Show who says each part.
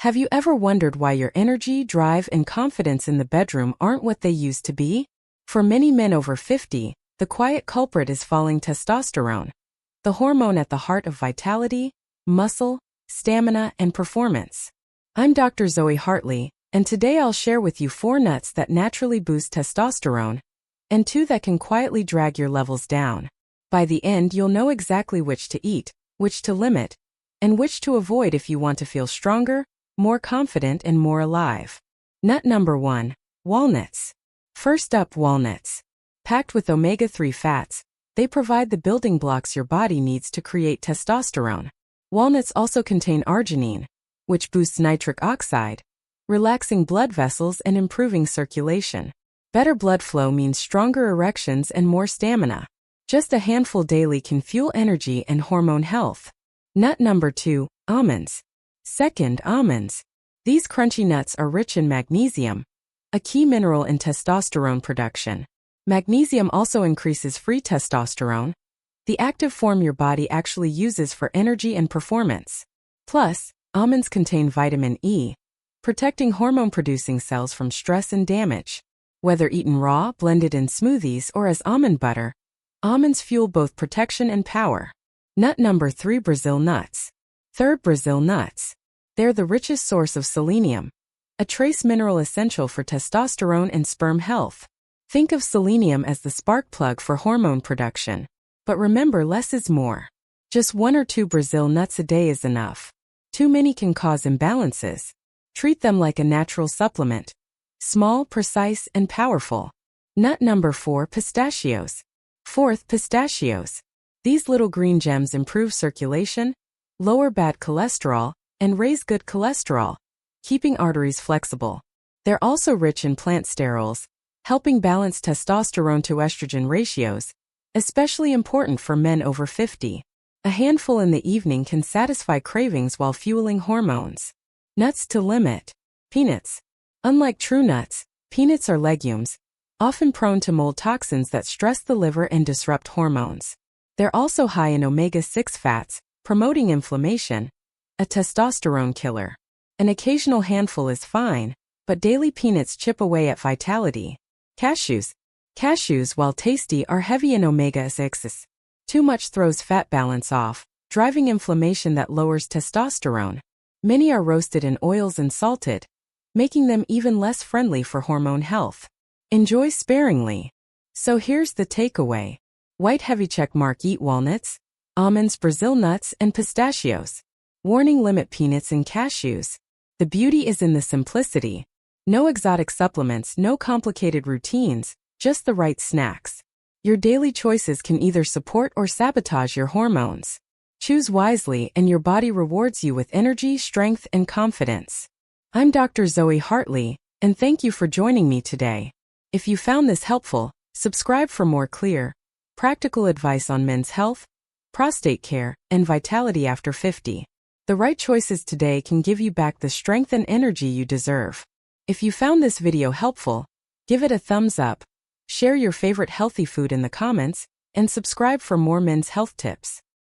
Speaker 1: Have you ever wondered why your energy, drive, and confidence in the bedroom aren't what they used to be? For many men over 50, the quiet culprit is falling testosterone, the hormone at the heart of vitality, muscle, stamina, and performance. I'm Dr. Zoe Hartley, and today I'll share with you 4 nuts that naturally boost testosterone, and 2 that can quietly drag your levels down. By the end, you'll know exactly which to eat, which to limit, and which to avoid if you want to feel stronger, more confident, and more alive. Nut number 1, walnuts. First up, walnuts. Packed with omega-3 fats, they provide the building blocks your body needs to create testosterone. Walnuts also contain arginine, which boosts nitric oxide, relaxing blood vessels and improving circulation. Better blood flow means stronger erections and more stamina. Just a handful daily can fuel energy and hormone health. Nut number 2, almonds. Second, almonds. These crunchy nuts are rich in magnesium, a key mineral in testosterone production. Magnesium also increases free testosterone, the active form your body actually uses for energy and performance. Plus, almonds contain vitamin E, protecting hormone-producing cells from stress and damage. Whether eaten raw, blended in smoothies, or as almond butter, almonds fuel both protection and power. Nut number 3, Brazil nuts. Third, Brazil nuts. They're the richest source of selenium, a trace mineral essential for testosterone and sperm health. Think of selenium as the spark plug for hormone production. But remember, less is more. Just 1 or 2 Brazil nuts a day is enough. Too many can cause imbalances. Treat them like a natural supplement. Small, precise, and powerful. Nut number 4, pistachios. Fourth, pistachios. These little green gems improve circulation, lower bad cholesterol, and raise good cholesterol, keeping arteries flexible. They're also rich in plant sterols, helping balance testosterone to estrogen ratios, especially important for men over 50. A handful in the evening can satisfy cravings while fueling hormones. Nuts to limit. Peanuts. Unlike true nuts, peanuts are legumes, often prone to mold toxins that stress the liver and disrupt hormones. They're also high in omega-6 fats, promoting inflammation, a testosterone killer. An occasional handful is fine, but daily peanuts chip away at vitality. Cashews. Cashews, while tasty, are heavy in omega-6. Too much throws fat balance off, driving inflammation that lowers testosterone. Many are roasted in oils and salted, making them even less friendly for hormone health. Enjoy sparingly. So here's the takeaway. White heavy check mark: eat walnuts, almonds, Brazil nuts, and pistachios. Warning: limit peanuts and cashews. The beauty is in the simplicity. No exotic supplements, no complicated routines, just the right snacks. Your daily choices can either support or sabotage your hormones. Choose wisely and your body rewards you with energy, strength, and confidence. I'm Dr. Zoe Hartley, and thank you for joining me today. If you found this helpful, subscribe for more clear, practical advice on men's health, prostate care, and vitality after 50. The right choices today can give you back the strength and energy you deserve. If you found this video helpful, give it a thumbs up, share your favorite healthy food in the comments, and subscribe for more men's health tips.